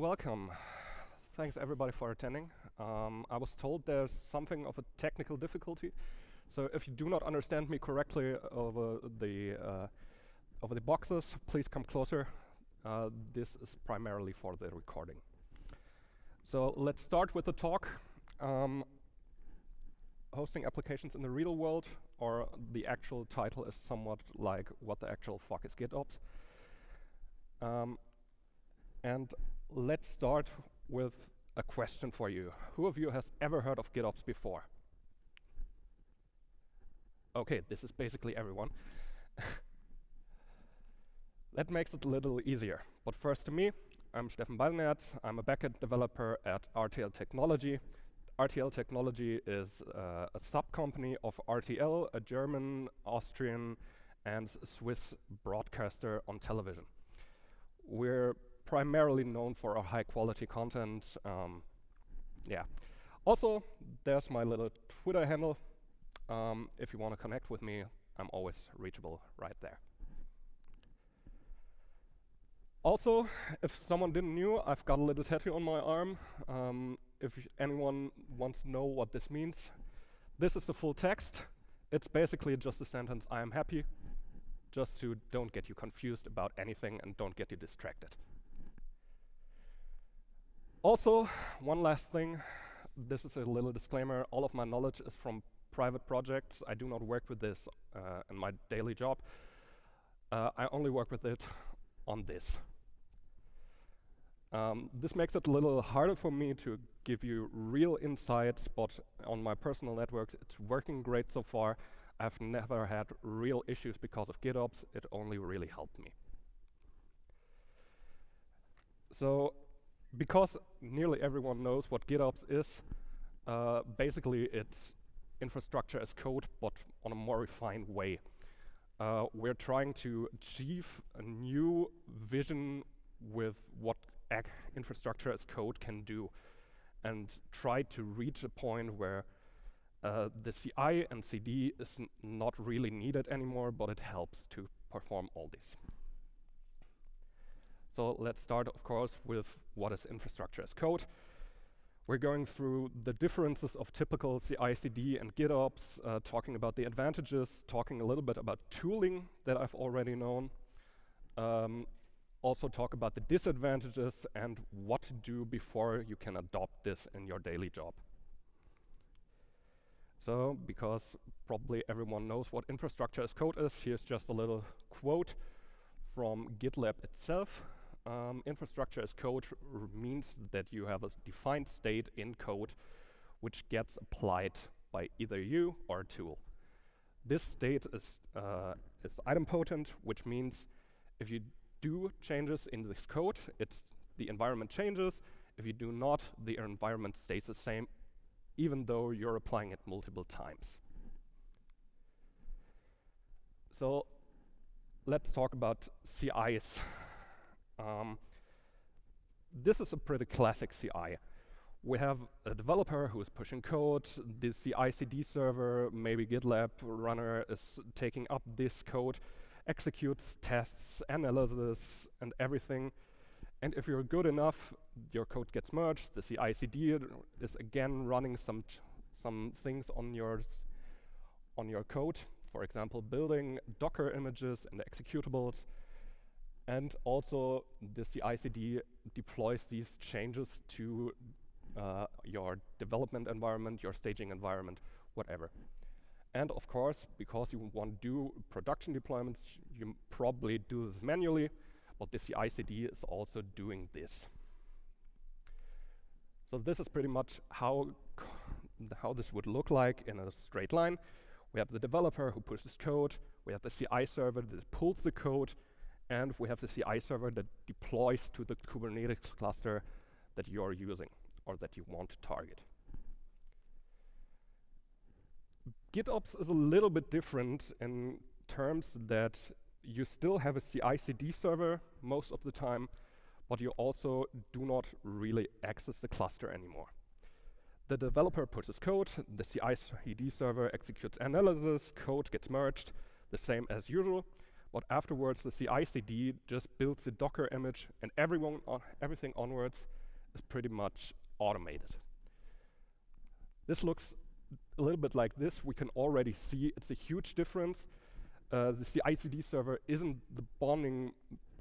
welcome. Thanks everybody for attending. I was told there's something of a technical difficulty, so if you do not understand me correctly over the boxes, please come closer. This is primarily for the recording. So let's start with the talk. Hosting applications in the real world, or the actual title is somewhat like what the actual fuck is GitOps. And let's start with a question for you. Who of you has ever heard of GitOps before? Okay, this is basically everyone. That makes it a little easier. But first to me, I'm Steffen Beisenherz. I'm a backend developer at RTL Technology. RTL Technology is a sub-company of RTL, a German, Austrian, and Swiss broadcaster on television. We're primarily known for our high-quality content. Yeah. Also, there's my little Twitter handle. If you want to connect with me, I'm always reachable right there. Also, if someone didn't know, I've got a little tattoo on my arm. If anyone wants to know what this means, this is the full text. It's basically just a sentence, I am happy, just to don't get you confused about anything and don't get you distracted. Also, one last thing, this is a little disclaimer, all of my knowledge is from private projects. I do not work with this in my daily job. I only work with it on this. This makes it a little harder for me to give you real insights, but on my personal networks, it's working great so far. I've never had real issues because of GitOps. It only really helped me. So, because nearly everyone knows what GitOps is, basically it's infrastructure as code, but on a more refined way. We're trying to achieve a new vision with what infrastructure as code can do, and try to reach a point where the CI and CD is not really needed anymore, but it helps to perform all this. So let's start, of course, with what is infrastructure as code. We're going through the differences of typical CI/CD and GitOps, talking about the advantages, talking a little bit about tooling that I've already known. Also talk about the disadvantages and what to do before you can adopt this in your daily job. So, because probably everyone knows what infrastructure as code is, here's just a little quote from GitLab itself. Infrastructure as code means that you have a defined state in code which gets applied by either you or a tool. This state is idempotent, which means if you do changes in this code, the environment changes. If you do not, the environment stays the same, even though you're applying it multiple times. So let's talk about CIs. This is a pretty classic CI. We have a developer who is pushing code, the CI/CD server, maybe GitLab runner is taking up this code, executes tests, analysis, and everything. And if you're good enough, your code gets merged, the CI/CD is again running some things on your code, for example, building Docker images and executables. And also the CI/CD deploys these changes to your development environment, your staging environment, whatever. And of course, because you want to do production deployments, you probably do this manually, but the CI/CD is also doing this. So this is pretty much how this would look like in a straight line. We have the developer who pushes code, we have the CI server that pulls the code, and we have the CI server that deploys to the Kubernetes cluster that you're using or that you want to target. GitOps is a little bit different in terms that you still have a CI/CD server most of the time, but you also do not really access the cluster anymore. The developer pushes code, the CI/CD server executes analysis, code gets merged, the same as usual, But afterwards, the CI/CD just builds the Docker image, and everything onwards is pretty much automated. This looks a little bit like this. We can already see it's a huge difference. The CI/CD server isn't the bonding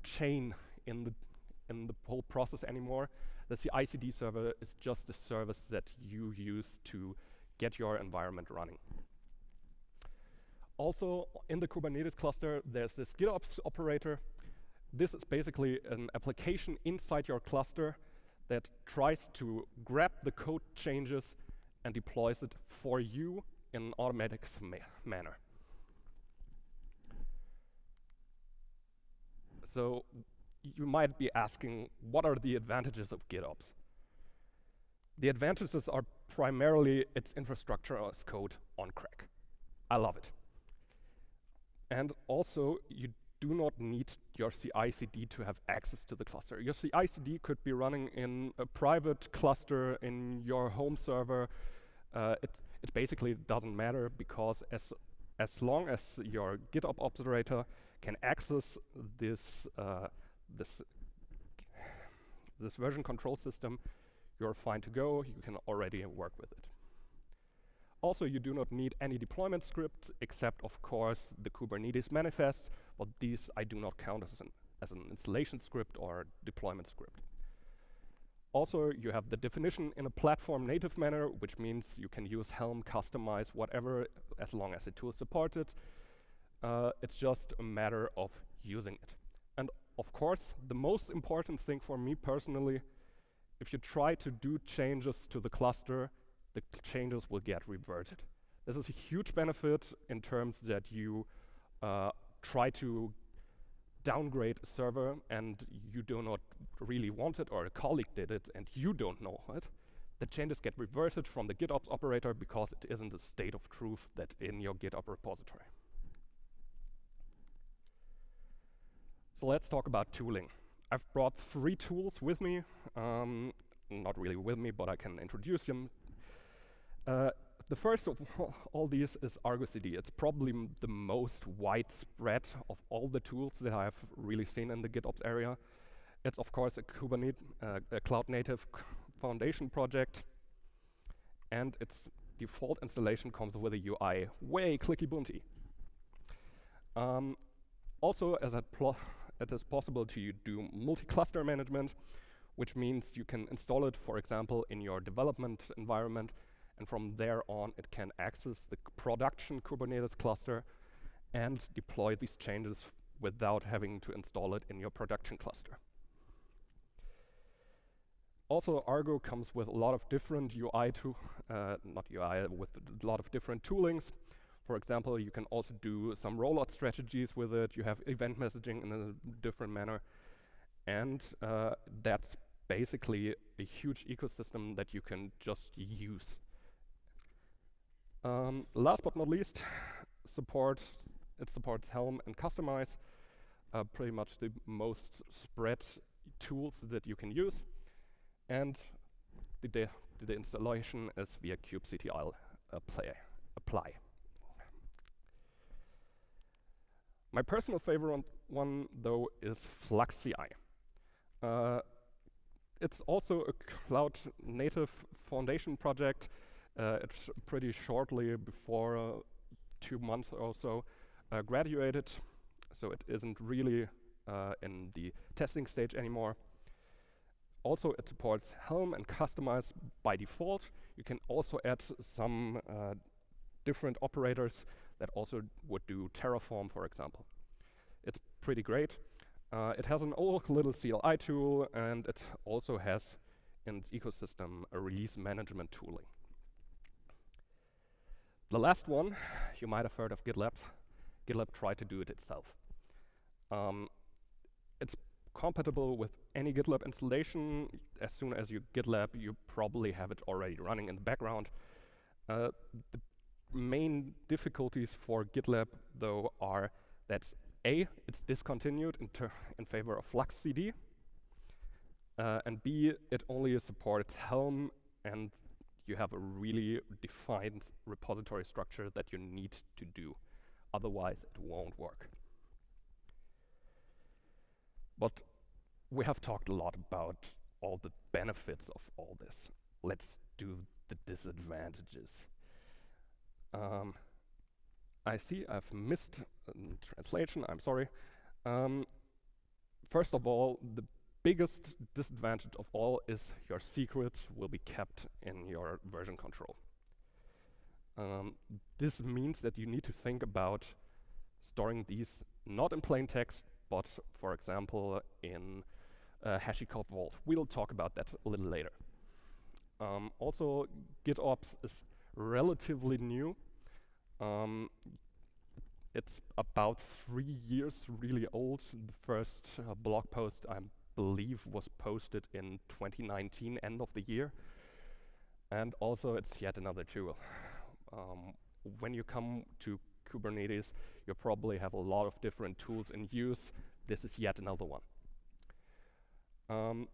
chain in the whole process anymore. The CI/CD server is just a service that you use to get your environment running. Also, in the Kubernetes cluster, there's this GitOps operator. This is basically an application inside your cluster that tries to grab the code changes and deploys it for you in an automatic manner. So you might be asking, what are the advantages of GitOps? The advantages are primarily its infrastructure as code on crack. I love it. And also, you do not need your CI/CD to have access to the cluster. Your CI/CD could be running in a private cluster in your home server. It basically doesn't matter, because as long as your GitOps operator can access this version control system, you're fine to go. You can already work with it. Also, you do not need any deployment scripts, except, of course, the Kubernetes manifest, but these I do not count as an installation script or deployment script. Also, you have the definition in a platform native manner, which means you can use Helm, customize whatever, as long as the tool supports it. It's just a matter of using it. And of course, the most important thing for me personally, if you try to do changes to the cluster, the changes will get reverted. This is a huge benefit in terms that you try to downgrade a server and you do not really want it, or a colleague did it and you don't know it. The changes get reverted from the GitOps operator because it isn't a state of truth that in your GitOps repository. So let's talk about tooling. I've brought 3 tools with me. Not really with me, but I can introduce them. The first of all these is ArgoCD. It's probably the most widespread of all the tools that I've really seen in the GitOps area. It's of course a Kubernetes, a cloud-native foundation project, and its default installation comes with a UI way clicky bunty. Also, it is possible to do multi-cluster management, which means you can install it, for example, in your development environment, and from there on it can access the production Kubernetes cluster and deploy these changes without having to install it in your production cluster. Also, Argo comes with a lot of different with a lot of different toolings. For example, you can also do some rollout strategies with it. You have event messaging in a different manner. And that's basically a huge ecosystem that you can just use. Last but not least, it supports Helm and Customize, pretty much the most spread tools that you can use. And the installation is via kubectl apply. My personal favorite one, though, is FluxCD. It's also a cloud-native foundation project. It's pretty shortly before 2 months or so graduated, so it isn't really in the testing stage anymore. Also, it supports Helm and Customize by default. You can also add some different operators that also would do Terraform, for example. It's pretty great. It has an old little CLI tool, and it also has in its ecosystem a release management tooling. The last one, you might have heard of GitLab. GitLab tried to do it itself. It's compatible with any GitLab installation. As soon as you GitLab, you probably have it already running in the background. The main difficulties for GitLab, though, are that A, it's discontinued in favor of FluxCD, and B, it only supports Helm, and you have a really defined repository structure that you need to do. Otherwise, it won't work. But we have talked a lot about all the benefits of all this. Let's do the disadvantages. I see I've missed translation, I'm sorry. First of all, the biggest disadvantage of all is your secrets will be kept in your version control. This means that you need to think about storing these not in plain text, but for example in HashiCorp Vault. We'll talk about that a little later. Also, GitOps is relatively new. It's about 3 years really old. The first blog post, I believe, was posted in 2019, end of the year. And also, it's yet another tool. When you come to Kubernetes, you probably have a lot of different tools in use. This is yet another one.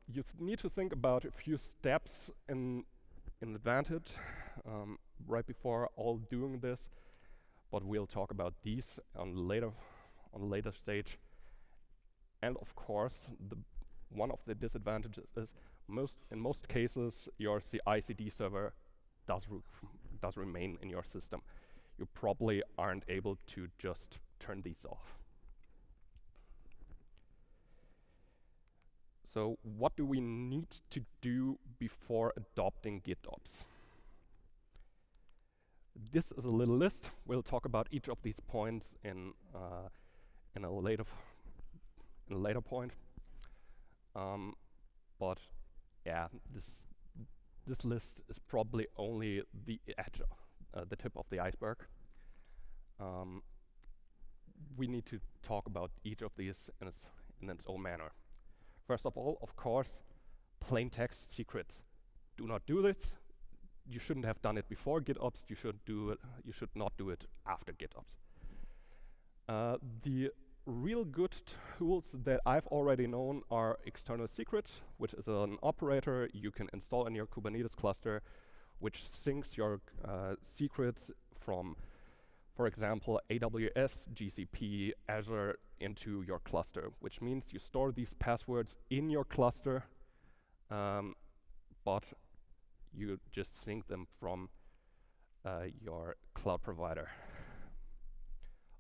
You need to think about a few steps in advantage right before all doing this, but we'll talk about these on a later stage. And of course, one of the disadvantages is in most cases your CI/CD server does remain in your system. You probably aren't able to just turn these off. So what do we need to do before adopting GitOps? This is a little list. We'll talk about each of these points in a later point. But yeah, this list is probably only the edge, the tip of the iceberg. We need to talk about each of these in its own manner. First of all, of course, plain text secrets. Do not do this. You shouldn't have done it before GitOps. You should not do it after GitOps. The real good tools that I've already known are external secrets, which is an operator you can install in your Kubernetes cluster, which syncs your secrets from, for example, AWS, GCP, Azure into your cluster, which means you store these passwords in your cluster, but you just sync them from your cloud provider.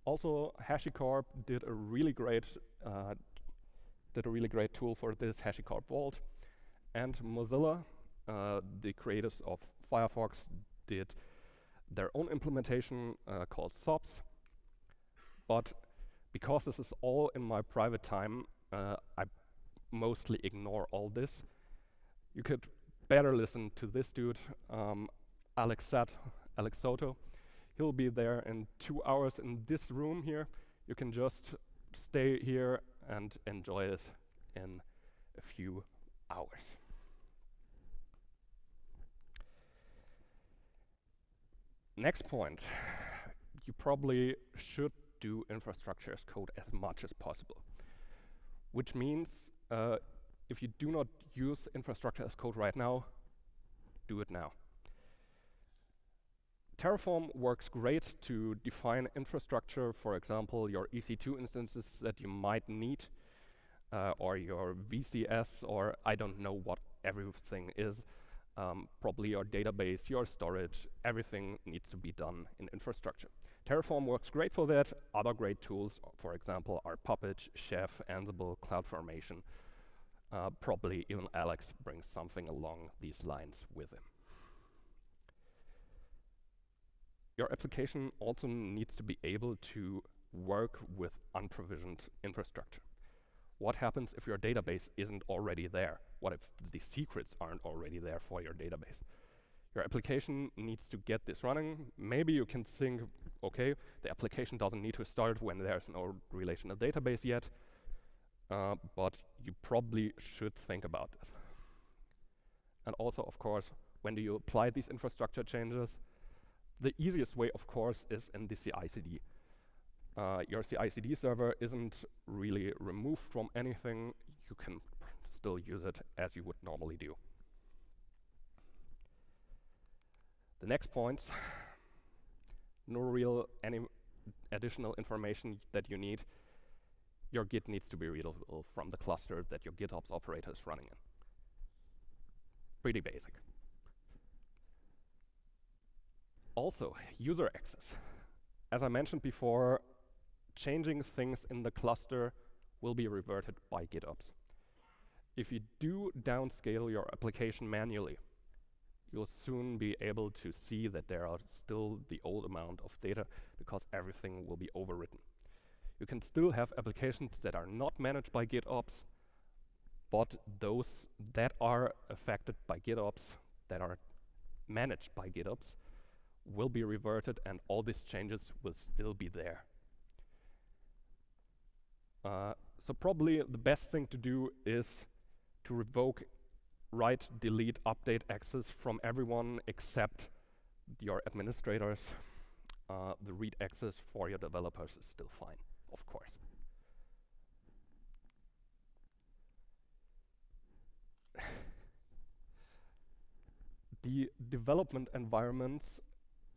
Also, HashiCorp did a really great tool for this, HashiCorp Vault, and Mozilla, the creators of Firefox, did their own implementation called SOPs. But because this is all in my private time, I mostly ignore all this. You could better listen to this dude, Alex Soto. He'll be there in 2 hours in this room here. You can just stay here and enjoy this in a few hours. Next point, you probably should do infrastructure as code as much as possible, which means if you do not use infrastructure as code right now, do it now. Terraform works great to define infrastructure, for example, your EC2 instances that you might need, or your VCS, or I don't know what everything is. Probably your database, your storage, everything needs to be done in infrastructure. Terraform works great for that. Other great tools, for example, are Puppet, Chef, Ansible, CloudFormation. Probably even Alex brings something along these lines with him. Your application also needs to be able to work with unprovisioned infrastructure. What happens if your database isn't already there? What if the secrets aren't already there for your database? Your application needs to get this running. Maybe you can think, okay, the application doesn't need to start when there's no relational database yet, but you probably should think about this. And also, of course, when do you apply these infrastructure changes? The easiest way, of course, is in the CI/CD. Your CI/CD server isn't really removed from anything. You can still use it as you would normally do. The next points, no real any additional information that you need. your Git needs to be readable from the cluster that your GitOps operator is running in. Pretty basic. Also, user access. As I mentioned before, changing things in the cluster will be reverted by GitOps. If you do downscale your application manually, you'll soon be able to see that there are still the old amount of data because everything will be overwritten. You can still have applications that are not managed by GitOps, but those that are affected by GitOps, that are managed by GitOps, will be reverted and all these changes will still be there. So probably the best thing to do is to revoke write, delete, update access from everyone except your administrators. The read access for your developers is still fine, of course. The development environments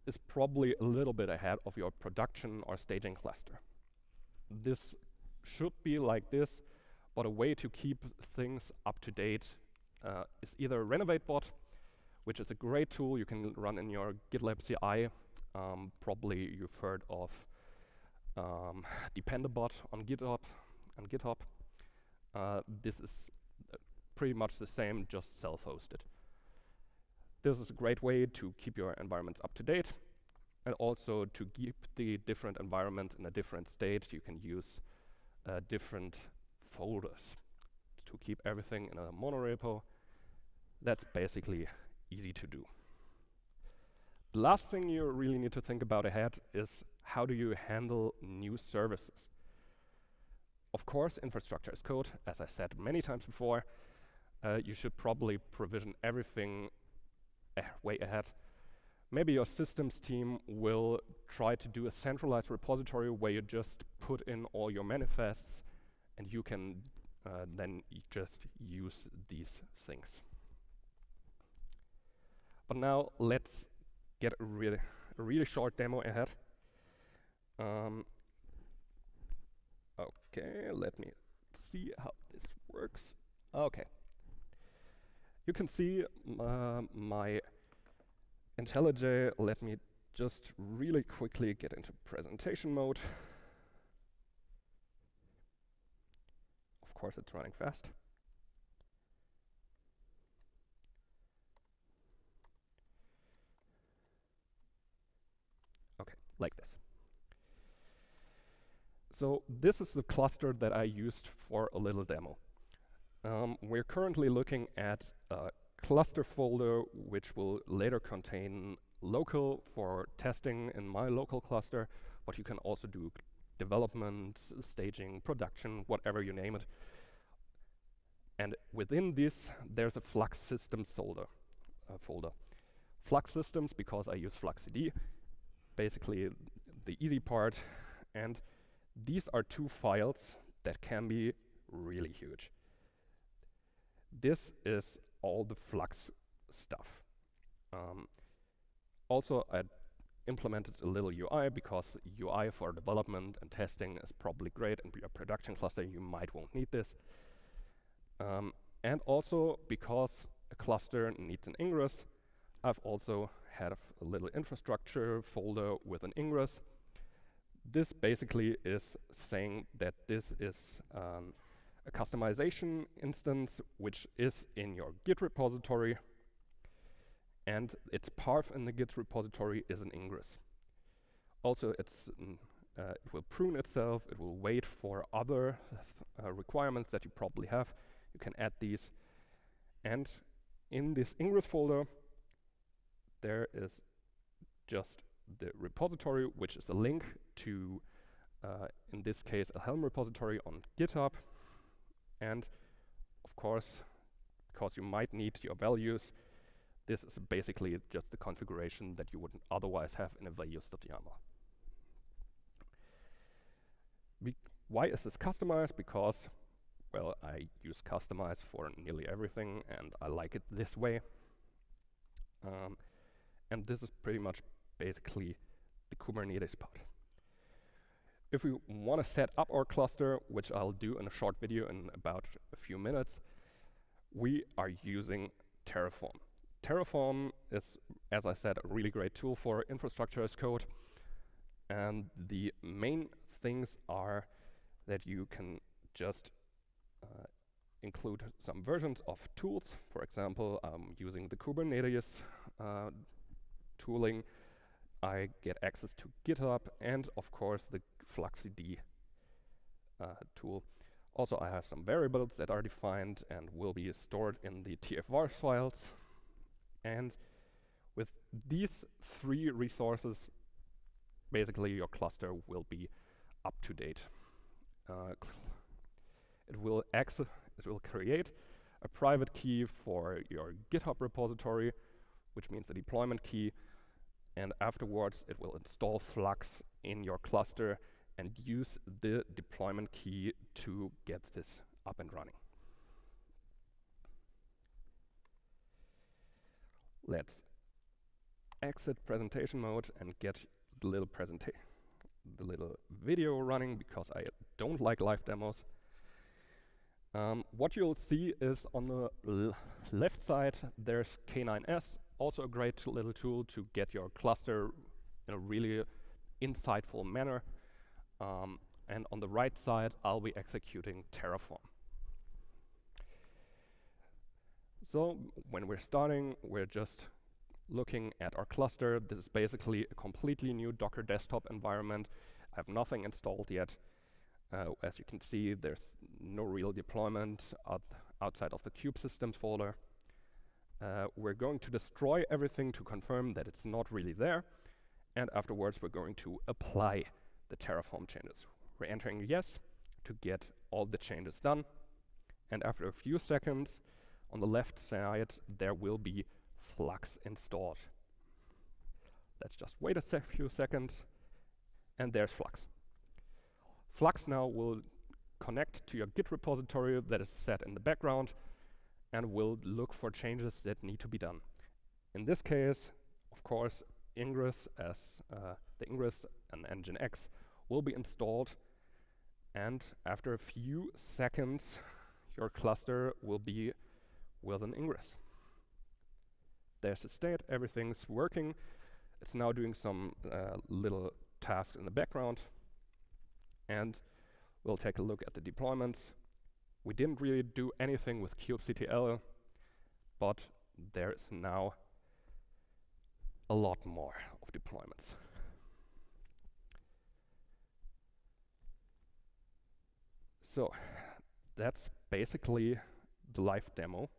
is probably a little bit ahead of your production or staging cluster. This should be like this, but a way to keep things up to date is either RenovateBot, which is a great tool you can run in your GitLab CI. Probably you've heard of Dependabot on GitHub. This is pretty much the same, just self-hosted. This is a great way to keep your environments up to date, and also to keep the different environment in a different state. You can use different folders to keep everything in a monorepo. That's basically easy to do. The last thing you really need to think about ahead is how do you handle new services? Of course, infrastructure as code, as I said many times before. You should probably provision everything way ahead. Maybe your systems team will try to do a centralized repository where you just put in all your manifests and you can then just use these things. But now let's get a really short demo ahead. Okay, let me see how this works. Okay. You can see my IntelliJ. Let me just really quickly get into presentation mode. Of course, it's running fast. Okay, like this. So this is the cluster that I used for a little demo. We're currently looking at a cluster folder which will later contain local for testing in my local cluster, but you can also do development, staging, production, whatever you name it. And within this, there's a Flux Systems folder. Flux Systems, because I use FluxCD, basically the easy part. And these are two files that can be really huge. This is all the Flux stuff. Also, I implemented a little UI because UI for development and testing is probably great. In your production cluster, you won't need this. And also, because a cluster needs an ingress, I've also had a little infrastructure folder with an ingress. This basically is saying that this is a customization instance which is in your Git repository, and its path in the Git repository is an ingress. Also, it will prune itself, it will wait for other requirements that you probably have. You can add these. And in this ingress folder, there is just the repository, which is a link to, in this case, a Helm repository on GitHub. And of course, because you might need your values, this is basically just the configuration that you wouldn't otherwise have in a values.yaml. Why is this customized? Because, well, I use customize for nearly everything, and I like it this way. And this is pretty much basically the Kubernetes part. If we want to set up our cluster, which I'll do in a short video in about a few minutes, we are using Terraform. Terraform is, as I said, a really great tool for infrastructure as code. And the main things are that you can just include some versions of tools. For example, using the Kubernetes tooling, I get access to GitHub and, of course, the FluxCD tool. Also, I have some variables that are defined and will be stored in the TFVAR files. And with these three resources, basically your cluster will be up to date. It will create a private key for your GitHub repository, which means a deployment key, and afterwards it will install Flux in your cluster and use the deployment key to get this up and running. Let's exit presentation mode and get the little video running, because I don't like live demos. What you'll see is on the left side there's K9s, also a great little tool to get your cluster in a really insightful manner. And on the right side I'll be executing Terraform. So when we're starting, we're just looking at our cluster. This is basically a completely new Docker desktop environment. I have nothing installed yet. As you can see, there's no real deployment outside of the Kube Systems folder. We're going to destroy everything to confirm that it's not really there. And afterwards, we're going to apply the Terraform changes. We're entering yes to get all the changes done. And after a few seconds, on the left side, there will be Flux installed. Let's just wait a few seconds, and there's Flux. Flux now will connect to your Git repository that is set in the background and will look for changes that need to be done. In this case, of course, Ingress as the Ingress and Nginx will be installed, and after a few seconds, your cluster will be with an Ingress. There's the state, everything's working. It's now doing some little tasks in the background. And we'll take a look at the deployments. We didn't really do anything with kubectl, but there is now a lot more of deployments. So that's basically the live demo.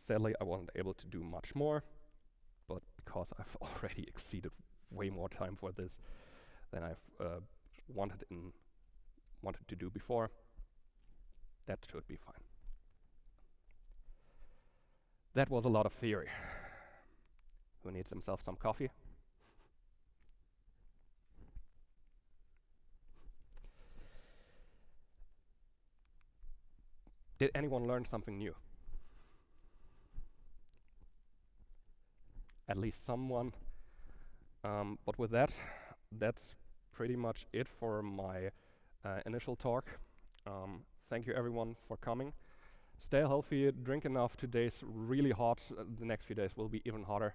Sadly, I wasn't able to do much more, but because I've already exceeded way more time for this than I've wanted to do before, that should be fine. That was a lot of theory. Who needs himself some coffee? Did anyone learn something new? At least someone. But with that, that's pretty much it for my initial talk. Thank you everyone for coming. Stay healthy, drink enough. Today's really hot. The next few days will be even hotter.